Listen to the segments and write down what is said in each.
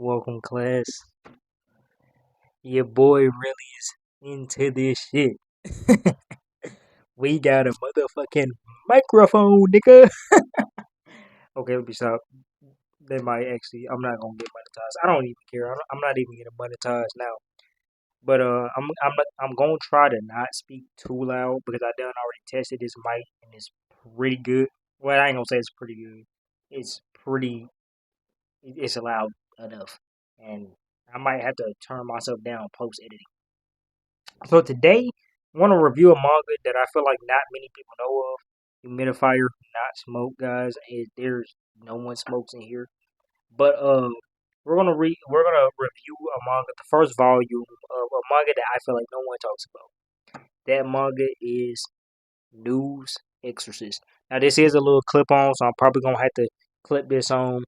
Welcome, class. Your boy really is into this shit. We got a motherfucking microphone, nigga. Okay, let me stop. They might actually. I'm not gonna get monetized. I don't even care. I'm not even getting monetized now. But I'm gonna try to not speak too loud because I done already tested this mic and it's pretty good. Well, I ain't gonna say it's pretty good. It's pretty. It's loud enough, and I might have to turn myself down post editing. So today, I want to review a manga that I feel like not many people know of. Humidifier, not smoke, guys. There's no one smokes in here, but we're gonna review a manga, the first volume of a manga that I feel like no one talks about. That manga is News Exorcist. Now this is a little clip on, so I'm probably gonna have to clip this on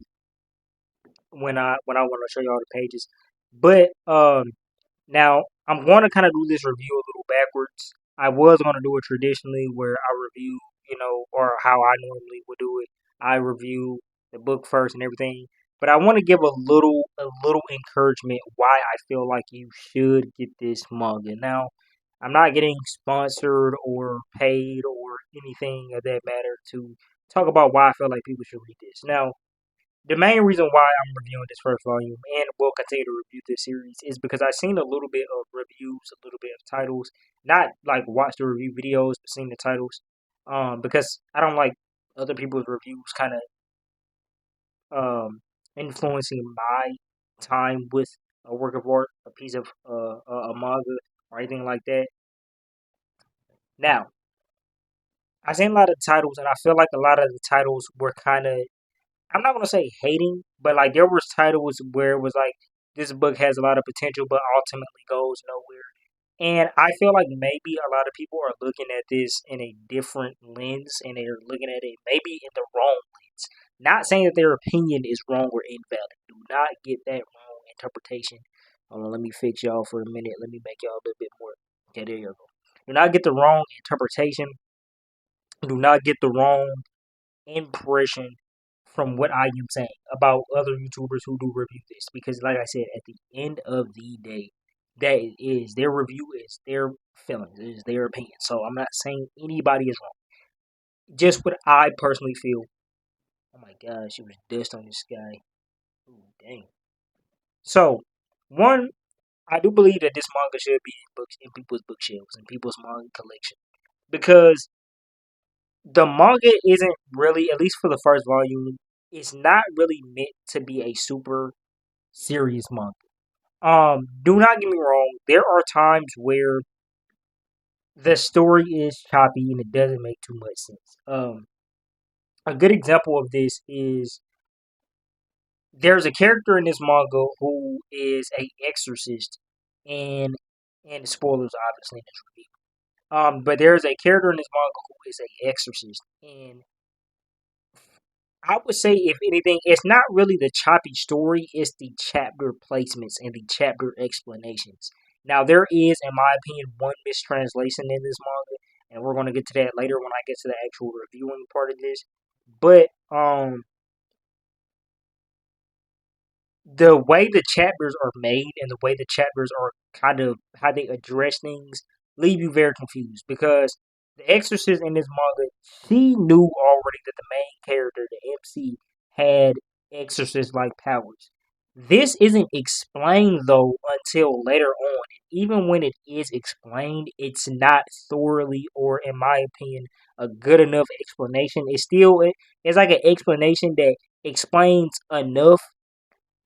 when I want to show y'all the pages. But now, I'm going to kind of do this review a little backwards. I was going to do it traditionally where I review, or how I normally would do it. I review the book first and everything. But I want to give a little encouragement why I feel like you should get this manga. Now, I'm not getting sponsored or paid or anything of that matter to talk about why I feel like people should read this. Now, the main reason why I'm reviewing this first volume and will continue to review this series is because I've seen a little bit of reviews, a little bit of titles, not like watch the review videos, but seen the titles. Because I don't like other people's reviews kind of influencing my time with a work of art, a piece of a manga or anything like that. Now, I've seen a lot of titles, and I feel like a lot of the titles were kind of, I'm not gonna say hating, but like there was titles where it was like this book has a lot of potential, but ultimately goes nowhere. And I feel like maybe a lot of people are looking at this in a different lens, and they're looking at it maybe in the wrong lens. Not saying that their opinion is wrong or invalid. Do not get that wrong interpretation. Hold on, let me fix y'all for a minute. Let me make y'all a little bit more. Okay, there you go. Do not get the wrong interpretation. Do not get the wrong impression from what I am saying about other YouTubers who do review this. Because, like I said, at the end of the day, that is their review, is their feelings, it is their opinion. So I'm not saying anybody is wrong. Just what I personally feel. Oh my gosh, it was dust on this guy. Ooh, dang. So, one, I do believe that this manga should be in books, in people's bookshelves, in people's manga collection, because the manga isn't really, at least for the first volume, it's not really meant to be a super serious manga. Do not get me wrong. There are times where the story is choppy and it doesn't make too much sense. A good example of this is there's a character in this manga who is a exorcist, and spoilers obviously in this review. But there's a character in this manga who is a exorcist, and I would say, if anything, it's not really the choppy story, it's the chapter placements and the chapter explanations. Now, there is, in my opinion, one mistranslation in this manga, and we're going to get to that later when I get to the actual reviewing part of this. But the way the chapters are made and the way the chapters are kind of how they address things leave you very confused, because the exorcist in this manga, she knew already that the main character, the MC, had exorcist like powers. This isn't explained though until later on. Even when it is explained, it's not thoroughly, or in my opinion, a good enough explanation. It's like an explanation that explains enough,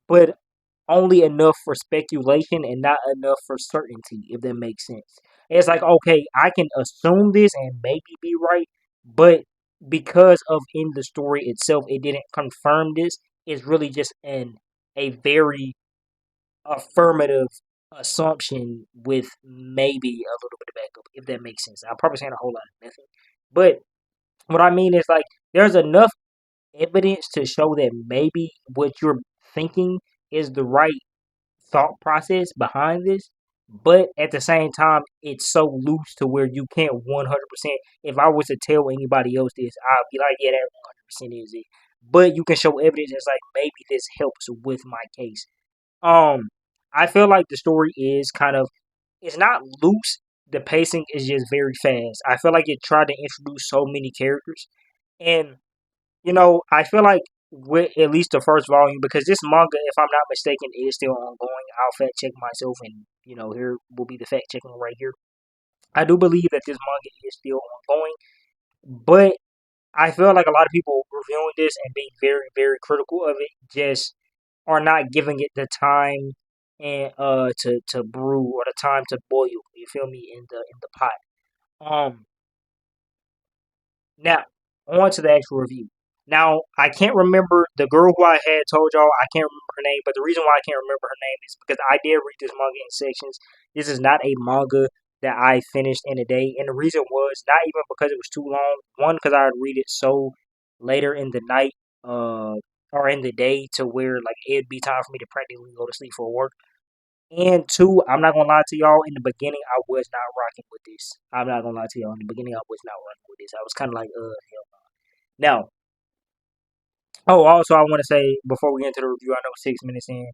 but only enough for speculation and not enough for certainty, if that makes sense. It's like, okay, I can assume this and maybe be right, but because of in the story itself, it didn't confirm this. It's really just a very affirmative assumption with maybe a little bit of backup, if that makes sense. I'm probably saying a whole lot of nothing, but what I mean is, like, there's enough evidence to show that maybe what you're thinking is the right thought process behind this, but at the same time, it's so loose to where you can't 100%. If I was to tell anybody else this, I'll be like, yeah, that 100% is it. But you can show evidence that's like, maybe this helps with my case. Um, I feel like the story is kind of it's not loose. The pacing is just very fast. I feel like it tried to introduce so many characters, and I feel like with at least the first volume, because this manga, if I'm not mistaken, is still ongoing. I'll fact check myself, and here will be the fact checking right here. I do believe that this manga is still ongoing, but I feel like a lot of people reviewing this and being very, very critical of it just are not giving it the time and to brew or the time to boil. You feel me in the pot. Um, Now, on to the actual review. Now, I can't remember the girl who I had told y'all. I can't remember her name, but the reason why I can't remember her name is because I did read this manga in sections. This is not a manga that I finished in a day, and the reason was not even because it was too long. One, because I would read it so later in the night, or in the day, to where like it'd be time for me to practically go to sleep for work. And two, I'm not gonna lie to y'all. In the beginning, I was not rocking with this. I'm not gonna lie to y'all. In the beginning, I was not rocking with this. I was kind of like, hell no. Now, oh, also, I want to say before we get into the review, I know 6 minutes in.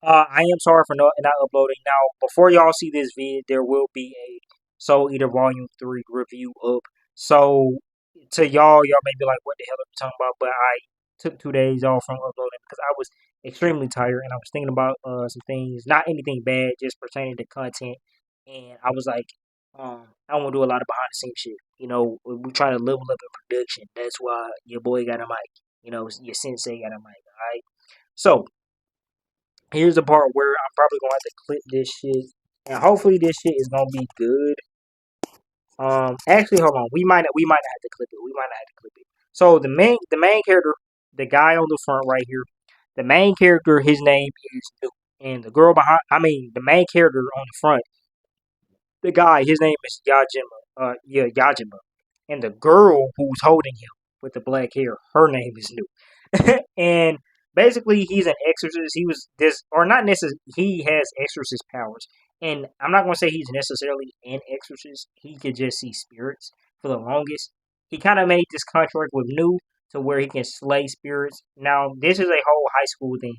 I am sorry for not uploading. Now, before y'all see this vid, there will be a Soul Eater Volume 3 review up. So, to y'all may be like, what the hell are you talking about? But I took 2 days off from uploading because I was extremely tired and I was thinking about some things, not anything bad, just pertaining to content. And I was like, I want to do a lot of behind the scenes shit. We're trying to level up in production. That's why your boy got a mic. Your sensei got a mic. All right. So, here's the part where I'm probably gonna have to clip this shit, and hopefully this shit is gonna be good. Actually, hold on. We might not have to clip it. We might not have to clip it. So the main character, the guy on the front right here, the main character, his name is New, and the girl behind, I mean, the main character on the front, the guy, his name is Yajima. Yeah, Yajima, and the girl who's holding him with the black hair, her name is New. And basically, he's an exorcist. He was this, or not necessarily. He has exorcist powers, and I'm not gonna say he's necessarily an exorcist. He could just see spirits for the longest. He kind of made this contract with New to where he can slay spirits. Now, this is a whole high school thing.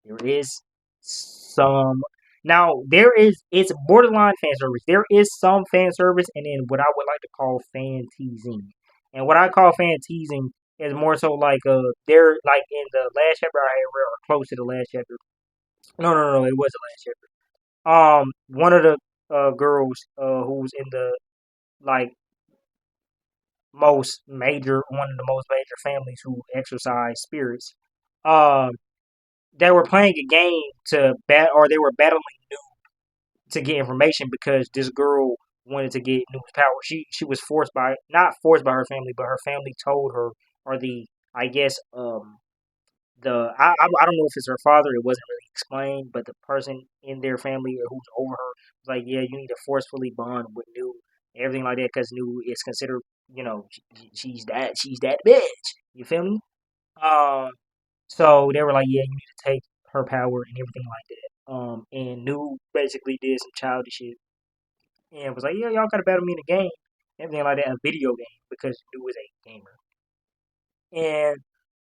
There is some now it's borderline fan service. There is some fan service, and then what I would like to call fan teasing. And what I call fan teasing is more so like they're like in the last chapter I had read, or close to the last chapter. No, it was the last chapter. One of the girls who's in the like one of the most major families who exercise spirits. Um, they were playing a game or they were battling to get information because this girl wanted to get Newt's power. She was forced by not forced by her family, but her family told her, or the I guess I don't know if it's her father. It wasn't really explained, but the person in their family who's over her was like, yeah, you need to forcefully bond with New, everything like that, because New is considered, she's that bitch. You feel me? Um, so they were like, yeah, you need to take her power and everything like that. And New basically did some childish shit and was like, yeah, y'all gotta battle me in a game, everything like that, a video game, because New is a gamer. And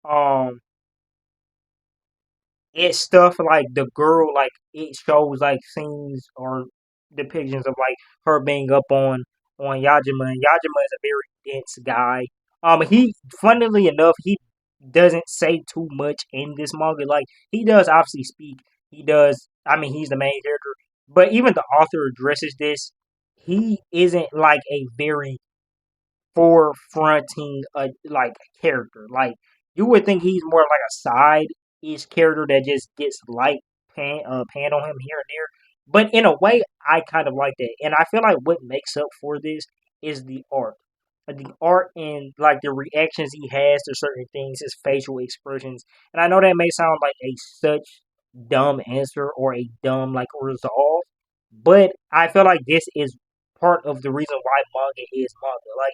um, it's stuff like the girl, like it shows like scenes or depictions of like her being up on Yajima, and Yajima is a very dense guy. He, funnily enough, he doesn't say too much in this manga. Like he does obviously speak. He does. I mean, he's the main character, but even the author addresses this. He isn't like a very forefronting a like character. Like you would think he's more like a side ish character that just gets light pan on him here and there. But in a way, I kind of like that, and I feel like what makes up for this is the art. The art and like the reactions he has to certain things, his facial expressions. And I know that may sound like a such dumb answer or a dumb like resolve, but I feel like this is part of the reason why manga is manga. Like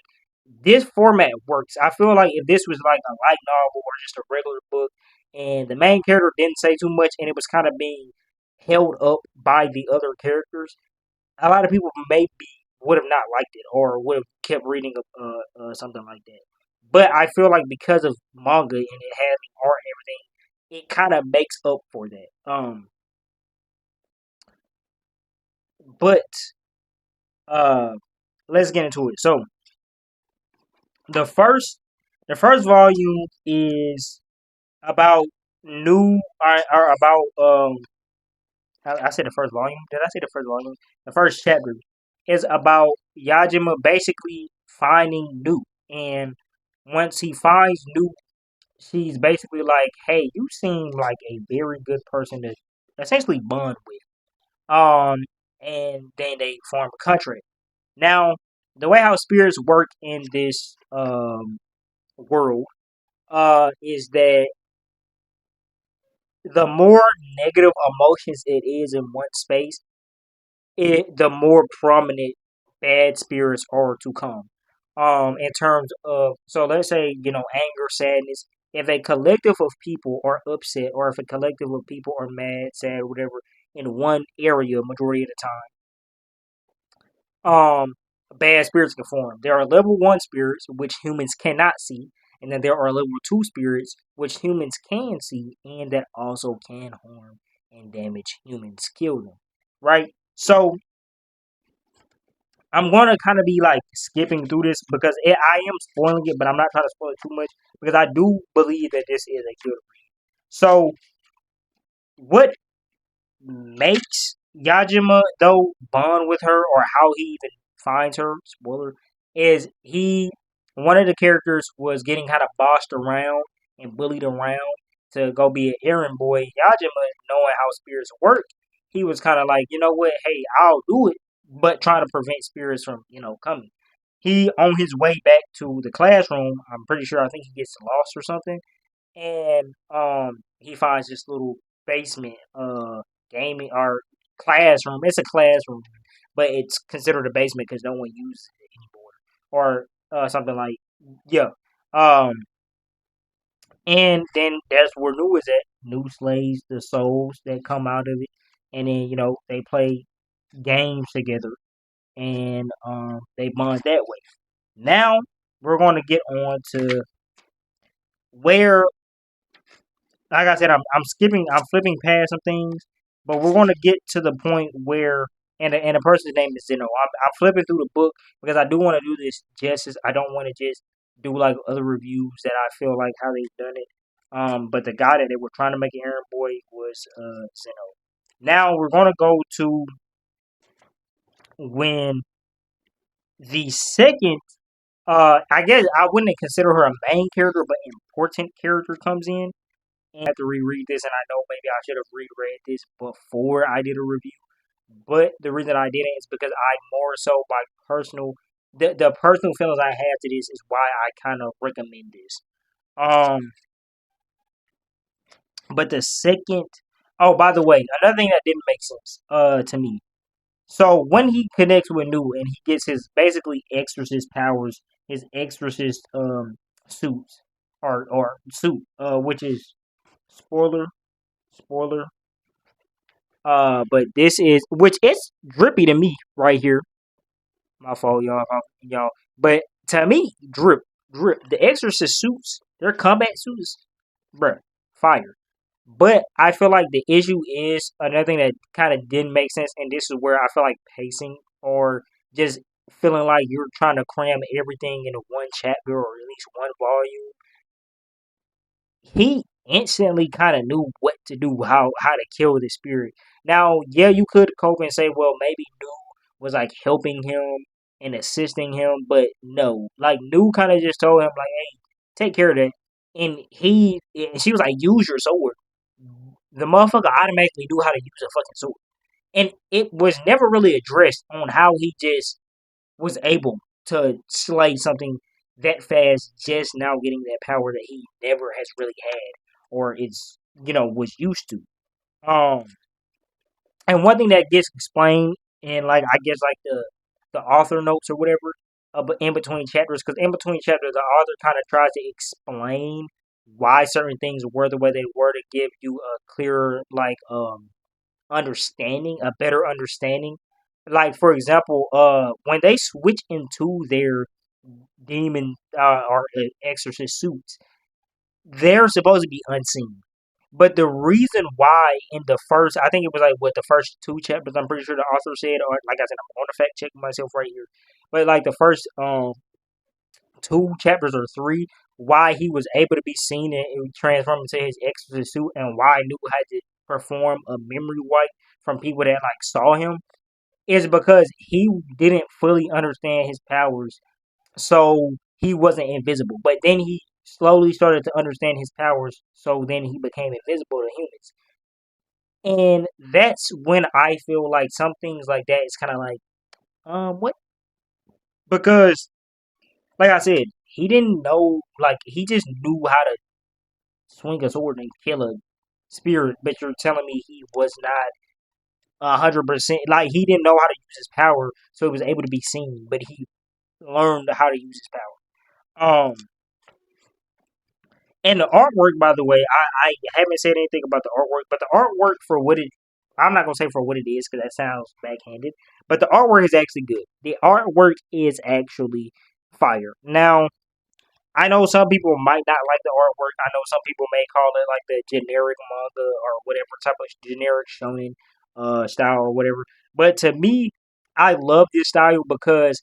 this format works. I feel like if this was like a light novel or just a regular book, and the main character didn't say too much, and it was kind of being held up by the other characters, a lot of people maybe would have not liked it or would have kept reading something like that. But I feel like because of manga and it having art and everything, it kind of makes up for that. But uh, let's get into it. So the first the first volume is about new or about I said the first volume. Did I say the first volume? The first chapter is about Yajima basically finding New, and once he finds New, she's basically like, "Hey, you seem like a very good person to essentially bond with." And then they form a contract. Now, the way how spirits work in this world is that the more negative emotions it is in one space, the more prominent bad spirits are to come. In terms of, so let's say, anger, sadness. If a collective of people are upset, or if a collective of people are mad, sad, or whatever, in one area, majority of the time, bad spirits can form. There are level one spirits which humans cannot see, and then there are level two spirits which humans can see, and that also can harm and damage humans, kill them. Right. So I'm gonna kind of be like skipping through this because I am spoiling it, but I'm not trying to spoil it too much because I do believe that this is a good read. So, what makes Yajima though bond with her, or how he even finds her? Spoiler is he one of the characters was getting kind of bossed around and bullied around to go be an errand boy. Yajima, knowing how spirits work, he was kind of like, you know what, hey, I'll do it, but trying to prevent spirits from coming. He on his way back to the classroom, I'm pretty sure I think he gets lost or something, and he finds this little basement gaming or classroom. It's a classroom, but it's considered a basement because no one uses it anymore, or something like yeah. Um, and then that's where New is at. New slays the souls that come out of it, and then they play games together, and they bond that way. Now we're going to get on to where, like I said, I'm flipping past some things, but we're going to get to the point where, and the person's name is Zeno. I'm flipping through the book because I do want to do this justice. I don't want to just do like other reviews that I feel like how they've done it. But the guy that they were trying to make an errand boy was Zeno. Now we're going to go to when the second. I guess I wouldn't consider her a main character, but important character comes in. And I have to reread this, and I know maybe I should have reread this before I did a review. But the reason I didn't is because I more so by personal, the personal feelings I have to this is why I kind of recommend this. Um, but the second, oh, by the way, another thing that didn't make sense, to me. So when he connects with New and he gets his basically exorcist powers, his exorcist suits or suit, which is spoiler, spoiler. But this is which is drippy to me right here. My fault, y'all. Y'all. But to me, drip, drip. The Exorcist suits, their combat suits, bruh, fire. But I feel like the issue is another thing that kind of didn't make sense, and this is where I feel like pacing or just feeling like you're trying to cram everything into one chapter or at least one volume. He instantly kind of knew what to do, how to kill the spirit. Now, yeah, you could cope and say, well, maybe New was like helping him and assisting him, but no, like New kind of just told him like, hey, take care of that, and she was like, use your sword. The motherfucker automatically knew how to use a fucking sword, and it was never really addressed on how he just was able to slay something that fast, just now getting that power that he never has really had or is was used to. Um, and one thing that gets explained in like I guess like the author notes or whatever, but in between chapters, because in between chapters the author kind of tries to explain why certain things were the way they were to give you a clearer like understanding, a better understanding. Like for example, when they switch into their demon or exorcist suits, they're supposed to be unseen. But the reason why in the first, I think it was like what the first two chapters, I'm pretty sure the author said, or like I said, I'm on the fact check myself right here. But like the first two chapters or three, why he was able to be seen and transform into his exorcist suit, and why New had to perform a memory wipe from people that like saw him, is because he didn't fully understand his powers, so he wasn't invisible. But then he slowly started to understand his powers, so then he became invisible to humans. And that's when I feel like some things like that is kind of like, what? Because, like I said, he didn't know, like, he just knew how to swing a sword and kill a spirit, but you're telling me he was not 100%, like, he didn't know how to use his power, so he was able to be seen, but he learned how to use his power. And the artwork, by the way, I haven't said anything about the artwork, but the artwork for what it, I'm not gonna say for what it is because that sounds backhanded, but the artwork is actually good. The artwork is actually fire. Now, I know some people might not like the artwork. I know some people may call it like the generic manga or whatever type of generic shonen style or whatever. But to me, I love this style because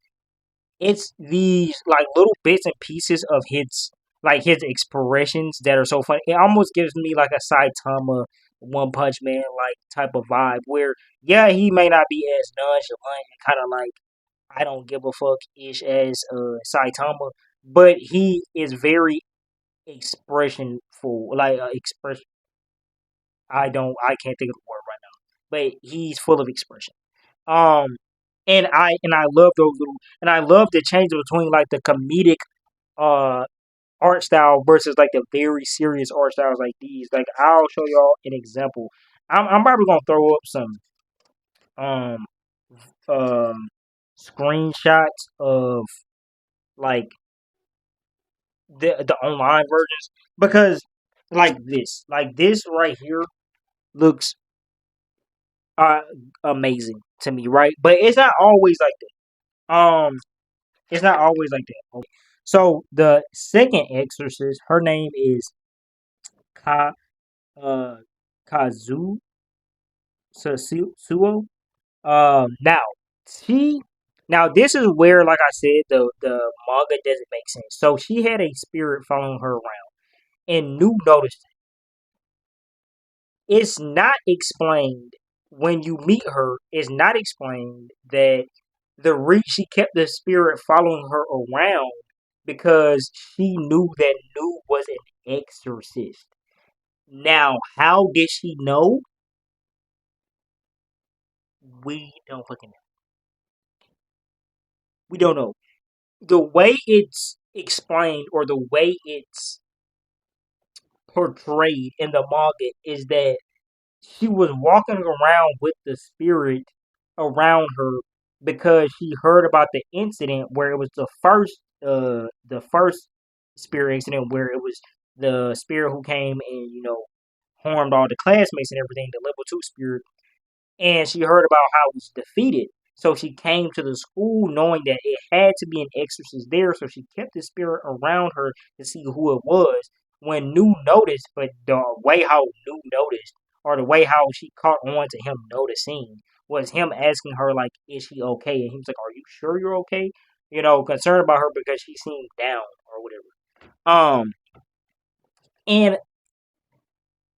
it's these like little bits and pieces of his expressions that are so funny. It almost gives me like a Saitama One Punch Man like type of vibe where yeah, he may not be as nonchalant and kind of like I don't give a fuck ish as Saitama, but he is very expressionful. Like expression, I can't think of the word right now, but he's full of expression. Um, and I love those little, and I love the change between like the comedic uh art style versus like the very serious art styles like these. Like I'll show y'all an example. I'm probably gonna throw up some um um screenshots of like the online versions because like this right here looks uh amazing to me, right? But it's not always like that. It's not always like that. Okay. So the second exorcist, her name is Ka uh Kazu Suo. Now she now this is where, like I said, the manga doesn't make sense. So she had a spirit following her around, and New noticed it. It's not explained when you meet her. It's not explained that she kept the spirit following her around because she knew that New was an exorcist. Now, how did she know? We don't fucking know. We don't know. The way it's explained or the way it's portrayed in the manga is that she was walking around with the spirit around her because she heard about the incident where it was the first spirit incident where it was the spirit who came and harmed all the classmates and everything, the level 2 spirit, and she heard about how it was defeated. So she came to the school knowing that it had to be an exorcist there, so she kept the spirit around her to see who it was. When New noticed, but the way how New noticed, or the way how she caught on to him noticing, was him asking her, like, is she okay? And he was like, are you sure you're okay? Concerned about her because she seemed down or whatever. And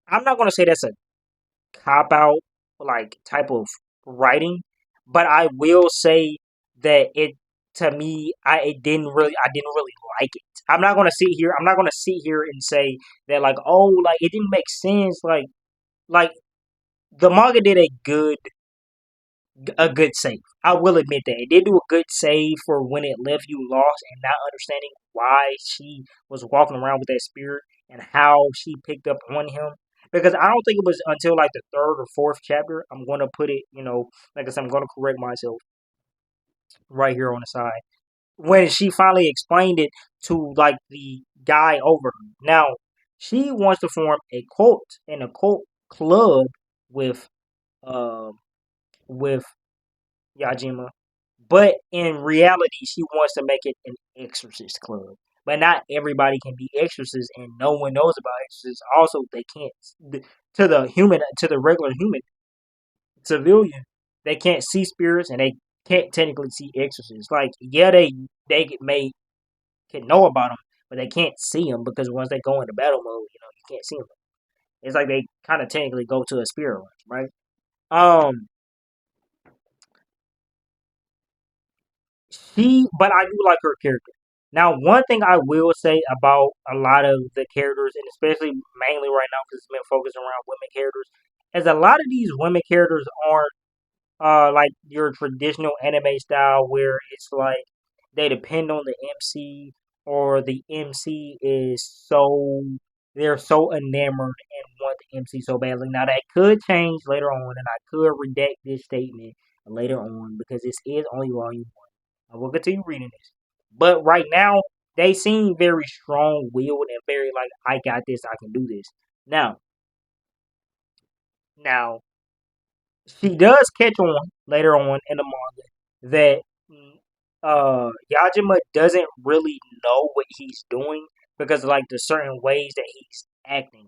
I'm not going to say that's a cop out like type of writing, but I will say that it to me I didn't really like it. I'm not gonna sit here and say that like oh like it didn't make sense like the manga did a good save. I will admit that it did do a good save for when it left you lost and not understanding why she was walking around with that spirit and how she picked up on him. Because I don't think it was until like the third or fourth chapter. I'm gonna put it, like I said, I'm gonna correct myself right here on the side when she finally explained it to like the guy over her. Now she wants to form a cult and a cult club with uh with Yajima. But in reality, she wants to make it an exorcist club but not everybody can be exorcists, and no one knows about exorcists. Also, they can't to the human, to the regular human civilian, they can't see spirits and they can't technically see exorcists. Like, yeah, may can know about them, but they can't see them because once they go into battle mode, you can't see them. It's like they kind of technically go to a spirit realm, right? Um, but I do like her character. Now, one thing I will say about a lot of the characters, and especially mainly right now because it's been focused around women characters, is a lot of these women characters aren't like your traditional anime style where it's like they depend on the MC or the MC is so they're so enamored and want the MC so badly. Now that could change later on, and I could redact this statement later on because this is only volume one. I will continue reading this, but right now they seem very strong-willed and very like I got this, I can do this. Now, now she does catch on later on in the manga that Yajima doesn't really know what he's doing because of like the certain ways that he's acting.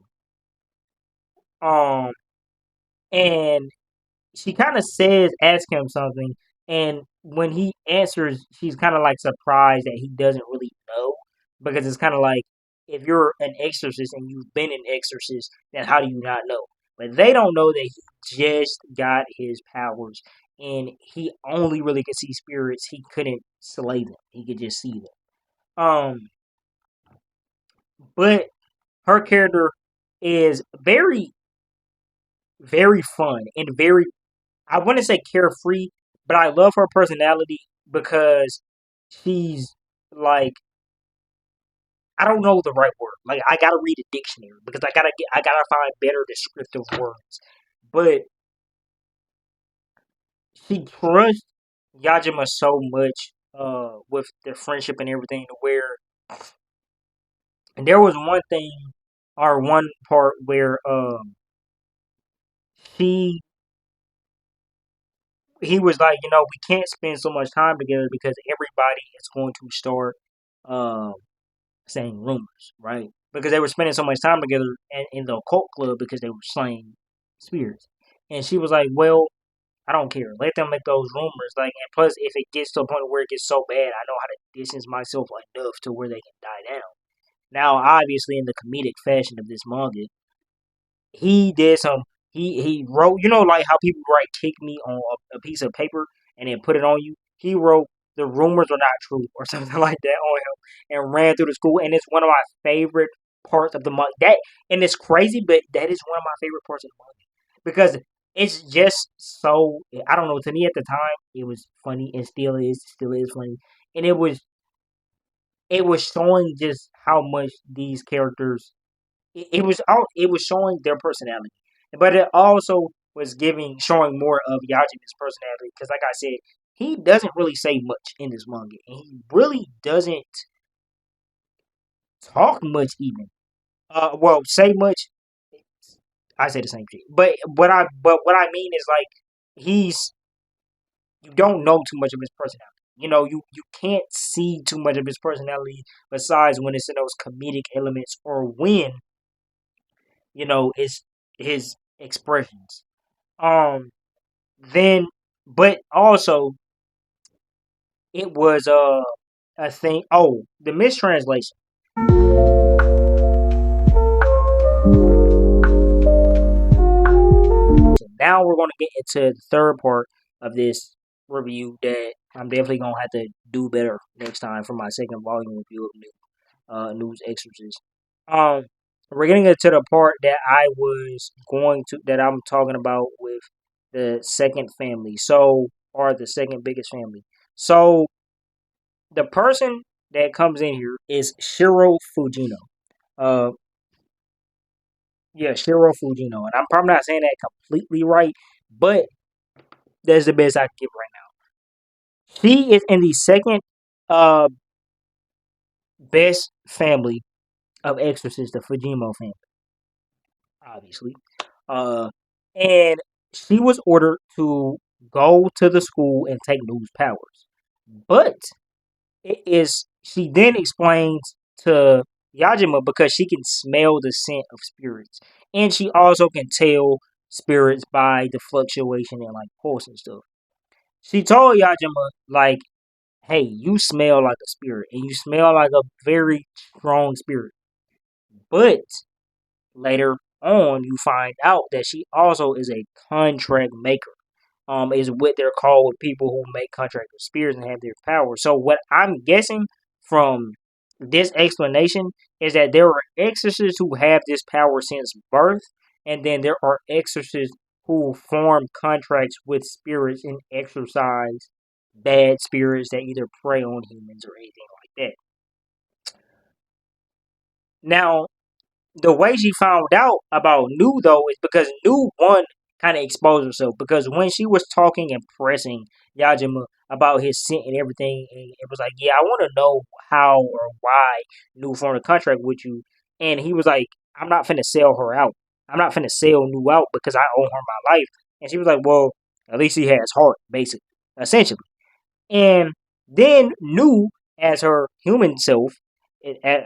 Um and she kind of says ask him something, and when he answers she's kind of like surprised that he doesn't really know because it's kind of like if you're an exorcist and you've been an exorcist then how do you not know, but they don't know that he just got his powers and he only really could see spirits, he couldn't slay them, he could just see them. But her character is very fun and very, I wouldn't say carefree, but I love her personality because she's like I don't know the right word. Like I gotta read a dictionary because I gotta find better descriptive words. But she trusts Yajima so much with their friendship and everything to where and there was one thing or one part where she he was like, we can't spend so much time together because everybody is going to start um saying rumors, right? Because they were spending so much time together in the occult club because they were slaying spirits. And she was like, well, I don't care. Let them make those rumors. Like, and plus, if it gets to a point where it gets so bad, I know how to distance myself enough to where they can die down. Now, obviously, in the comedic fashion of this manga, he did some. He wrote, like how people write "kick me" on a piece of paper and then put it on you. He wrote the rumors are not true or something like that on him and ran through the school. And it's one of my favorite parts of the manga. That and it's crazy, but that is one of my favorite parts of the manga because it's just so. I don't know. To me at the time, it was funny and still is funny, and it was showing just how much these characters it was showing their personality, but it also was showing more of Yajima's personality because, like I said, he doesn't really say much in this manga, and he really doesn't talk much even. Well, say much. I say the same shit, but what I mean is like he's you don't know too much of his personality. You can't see too much of his personality besides when it's in those comedic elements or when it's his expressions. Um, then, but also it was a thing. Oh, the mistranslation. Now we're gonna get into the third part of this review that I'm definitely gonna have to do better next time for my second volume review of News Exorcist. Um, we're getting into the part that I'm talking about with the second family. So, or the second biggest family. So, the person that comes in here is Shiro Fujino. Uh, yeah, Shiro Fujino, and I'm probably not saying that completely right, but that's the best I can give right now. She is in the second uh best family of exorcists, the Fujimo family, obviously. Uh, and she was ordered to go to the school and take News powers. But she then explains to Yajima because she can smell the scent of spirits, and she also can tell spirits by the fluctuation and like pulse and stuff. She told Yajima like, "Hey, you smell like a spirit, and you smell like a very strong spirit." But later on, you find out that she also is a contract maker. Is what they're called with people who make contracts with spirits and have their power. So what I'm guessing from this explanation is that there are exorcists who have this power since birth, and then there are exorcists who form contracts with spirits and exorcise bad spirits that either prey on humans or anything like that. Now, the way she found out about Nu though is because Nu one kind of exposed herself because when she was talking and pressing Yajima about his scent and everything, and it was like, yeah, I want to know how or why Nu formed a contract with you, and he was like, I'm not finna sell her out. I'm not finna sell Nu out because I owe her my life, and she was like, well, at least he has heart, basically, essentially. And then Nu as her human self,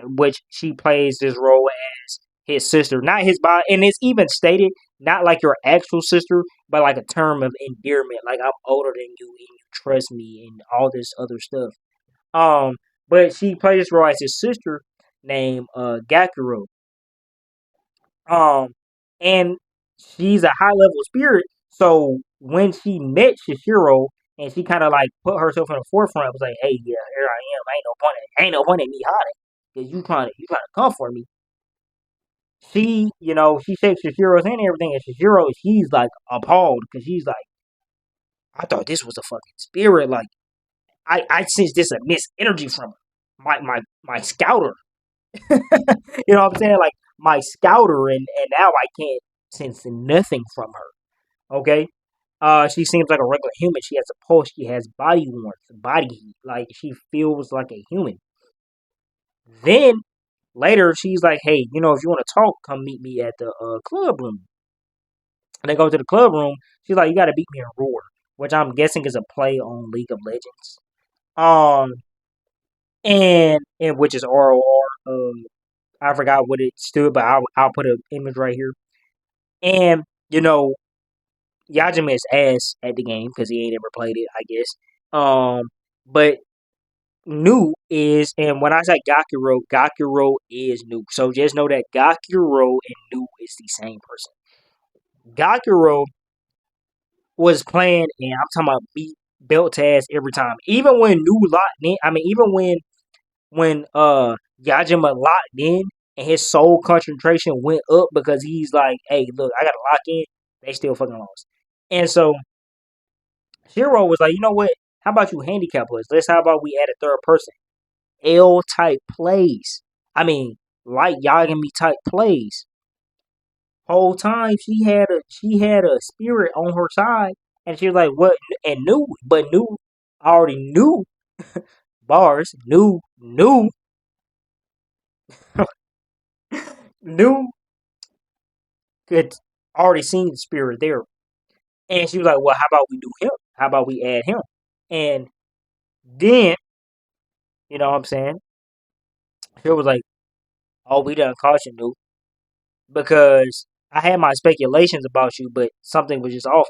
which she plays this role as his sister, not his body, and it's even stated not like your actual sister, but like a term of endearment, like I'm older than you and you trust me and all this other stuff. Um, but she plays this role as his sister named Gakuro. Um, and she's a high level spirit. So when she met Shishiro and she kind of like put herself in the forefront, it was like, hey, yeah, here I am. Ain't no point in me hiding because you trying to come for me. She, she shakes Shishiro's hand and everything, and Shishiro, she's like appalled because she's like, I thought this was a fucking spirit. Like I sense this amiss energy from her. My scouter. You know what I'm saying? Like my scouter, and now I can't sense nothing from her. Okay. She seems like a regular human. She has a pulse. She has body warmth, body heat. Like she feels like a human. Then later, she's like, "Hey, if you want to talk, come meet me at the club room." And they go to the club room. She's like, "You got to beat me in Roar," which I'm guessing is a play on League of Legends. Um, and which is ROR. I forgot what it stood, but I'll put an image right here. And you know, Yajima is ass at the game because he ain't ever played it, I guess. But Nu is, and when I say Gakuro is Nu. So just know that Gakuro and Nu is the same person. Gakuro was playing, and I'm talking about beat belt ass every time. Even when Nu locked in, I mean, even when Yajima locked in and his soul concentration went up because he's like, hey, look, I gotta lock in. They still fucking lost. And so Hero was like, you know what? How about you handicap us? How about we add a third person? L type plays. I mean, like Yagami type plays. Whole time she had a spirit on her side, and she was like, what? And knew, but knew already knew bars knew knew could already seen the spirit there, and she was like, well, how about we do him? How about we add him? And then what I'm saying, she was like, oh, we done caught you, new because I had my speculations about you, but something was just off.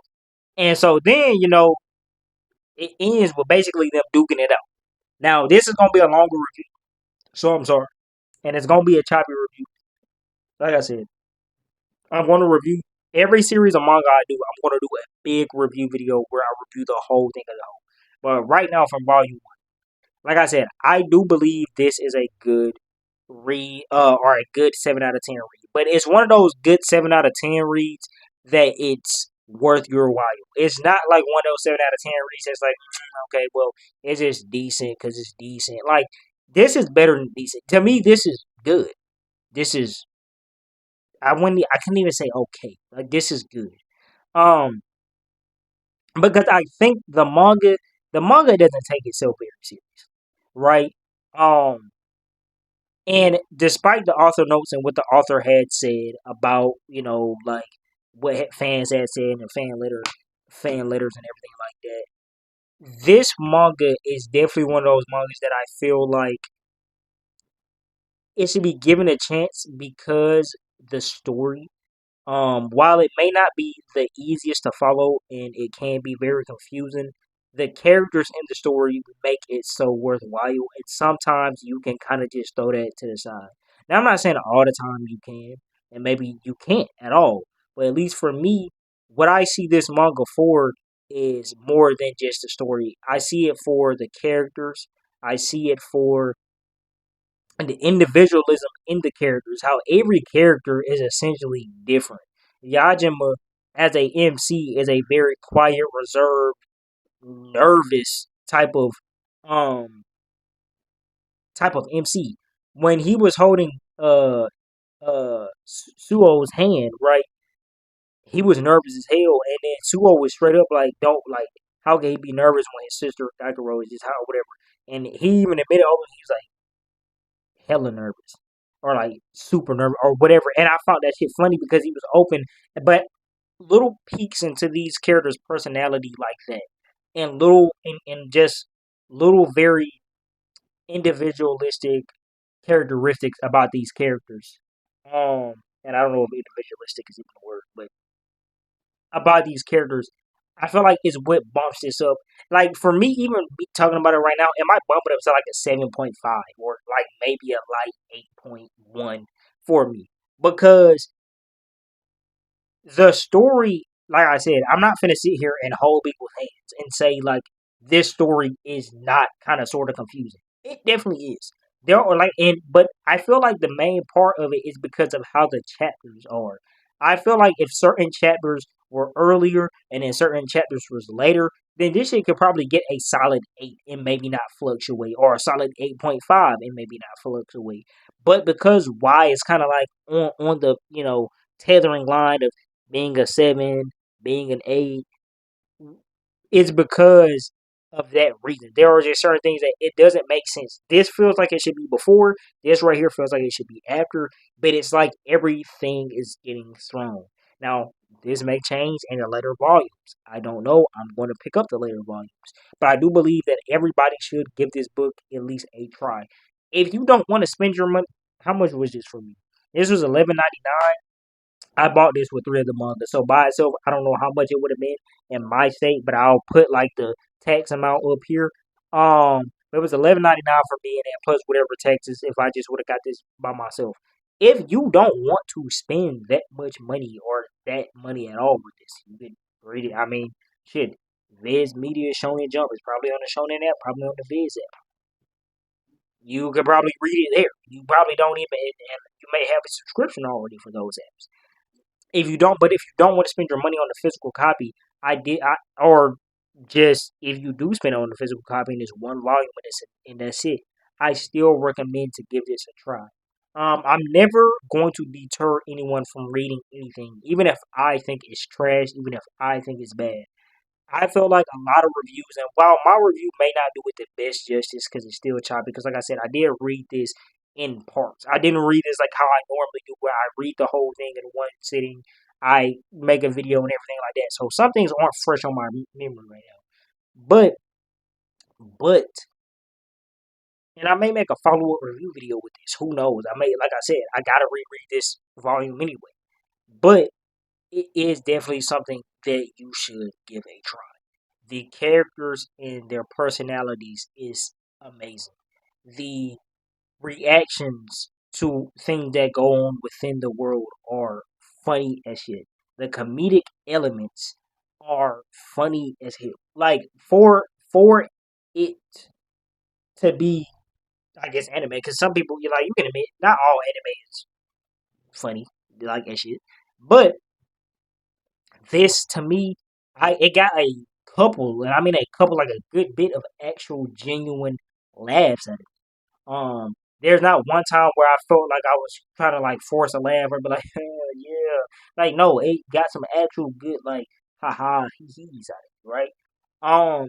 And so then, it ends with basically them duking it out. Now, this is going to be a longer review, so I'm sorry. And it's going to be a choppy review. Like I said, I'm going to review every series of manga I do. I'm going to do a big review video where I review the whole thing as a whole. But right now, from volume one, like I said, I do believe this is a good read, or a good 7 out of 10 read. But it's one of those good 7 out of 10 reads that it's worth your while. It's not like one of those 7 out of 10 reads that's like, okay, well, it's just decent because it's decent. Like this is better than decent. To me, this is good. This is I couldn't even say okay. Like this is good. Um, because I think the manga doesn't take itself very serious, right? Um, And despite the author notes and what the author had said about, like what fans had said and fan letters and everything like that, this manga is definitely one of those mangas that I feel like it should be given a chance because the story, while it may not be the easiest to follow and it can be very confusing, the characters in the story make it so worthwhile. And sometimes you can kind of just throw that to the side. Now, I'm not saying all the time you can, and maybe you can't at all. But at least for me, what I see this manga for is more than just the story. I see it for the characters. I see it for the individualism in the characters, how every character is essentially different. Yajima, as a MC, is a very quiet, reserved, nervous um type of MC. When he was holding Suo's hand, right, he was nervous as hell, and then Suo was straight up like, "Don't like, how can he be nervous when his sister Kakuro is just how whatever?" And he even admitted, "Oh, he was like." Hella nervous or like super nervous or whatever. And I found that shit funny because he was open, but little peeks into these characters' personality like that, and and just little very individualistic characteristics about these characters. And I don't know if individualistic is even a word, but about these characters, I feel like it's what bumps this up. Like for me, even be talking about it right now, it might bump it up to like a 7.5 or like maybe a light 8.1 for me because the story, like I said, I'm not finna sit here and hold people's hands and say like this story is not kind of sort of confusing. It definitely is. There are like but I feel like the main part of it is because of how the chapters are. I feel like if certain chapters were earlier and then certain chapters was later, then this shit could probably get a solid 8 and maybe not fluctuate, or a solid 8.5 and maybe not fluctuate. But because Y is kind of like on the tethering line of being a 7, being an 8, it's because of that reason. There are just certain things that it doesn't make sense. This feels like it should be before. This right here feels like it should be after. But it's like everything is getting thrown. Now, this may change in the later volumes. I don't know. I'm going to pick up the later volumes. But I do believe that everybody should give this book at least a try. If you don't want to spend your money, how much was this for me? This was $11.99. I bought this with three of the manga, so by itself, I don't know how much it would have been in my state, but I'll put like the tax amount up here. It was $11.99 for me, and then plus whatever taxes if I just would have got this by myself. If you don't want to spend that much money or that money at all with this, you can read it. I mean, shit, Viz Media Shonen Jump is probably on the Shonen app, probably on the Viz app. You could probably read it there. You probably don't even, and you may have a subscription already for those apps. But if you don't want to spend your money on the physical copy, or just if you do spend on the physical copy and it's one volume and that's it, I still recommend to give this a try. I'm never going to deter anyone from reading anything, even if I think it's trash, even if I think it's bad. I feel like a lot of reviews, and while my review may not do it the best justice because it's still choppy, because like I said, I did read this in parts. I didn't read this like how I normally do, where I read the whole thing in one sitting. I make a video and everything like that. So some things aren't fresh on my memory right now. But, and I may make a follow up review video with this. Who knows? Like I said, I gotta reread this volume anyway. But it is definitely something that you should give a try. The characters and their personalities is amazing. The reactions to things that go on within the world are funny as shit. The comedic elements are funny as hell. Like for it to be, I guess, anime, because some people you can admit not all anime is funny like that shit, but this to me, it got a couple, and I mean a couple, like a good bit of actual genuine laughs at it. There's not one time where I felt like I was trying to like force a laugh or be like, yeah, like no, it got some actual good like haha hee hees at it, right? Um,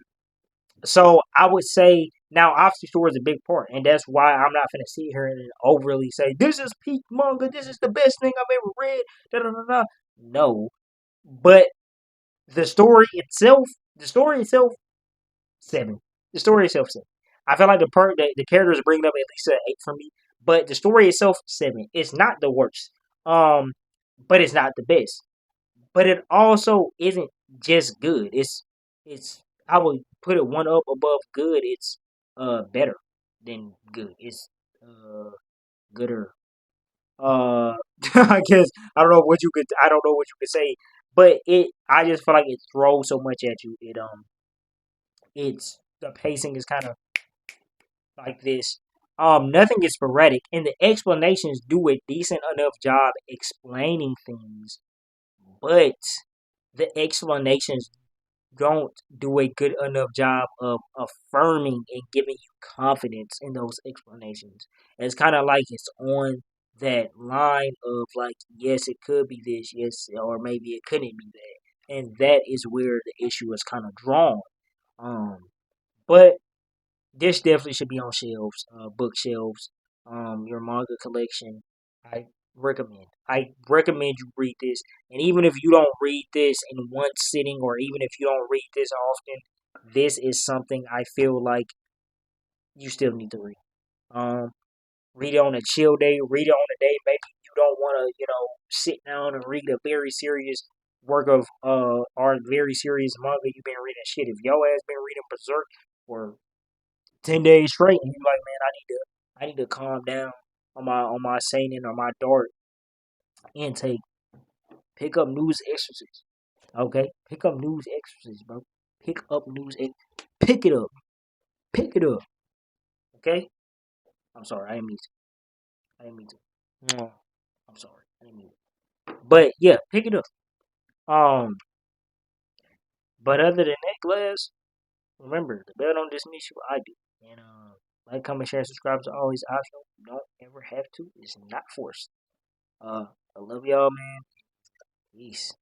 so I would say now obviously story is a big part, and that's why I'm not gonna sit here and overly say this is peak manga, this is the best thing I've ever read. Da da da da. No, but the story itself, the story itself, 7. The story itself, 7. I feel like the characters bring up at least an 8 for me, But the story itself, 7. It's not the worst. Um, but it's not the best. But it also isn't just good. It's I would put it one up above good. It's better than good. It's gooder. I guess I don't know what you could say, but I just feel like it throws so much at you. It's the pacing is kind of like this. Nothing is sporadic, and the explanations do a decent enough job explaining things, but the explanations don't do a good enough job of affirming and giving you confidence in those explanations. It's kind of like it's on that line of like, yes, it could be this, yes, or maybe it couldn't be that, and that is where the issue is kind of drawn. But this definitely should be on shelves, bookshelves, your manga collection. I I recommend you read this. And even if you don't read this in one sitting, or even if you don't read this often, this is something I feel like you still need to read. Um, Read it on a chill day. Read it on a day maybe you don't want to, sit down and read a very serious work of or very serious manga you've been reading. Shit, if your ass been reading Berserk for 10 days straight, and you're like, man, I need to calm down on my seinen or my dark intake. Pick up news exorcist. Okay? Pick up news exorcist, bro. Pick up pick it up. Pick it up. Okay? I'm sorry, I didn't mean to. I didn't mean to. Mwah. I'm sorry. I didn't mean to. But yeah, pick it up. Um, but other than that, Glass, remember the bell don't dismiss you. I do. And like, comment, share, subscribe is always optional. You don't ever have to. It's not forced. I love y'all, man. Peace.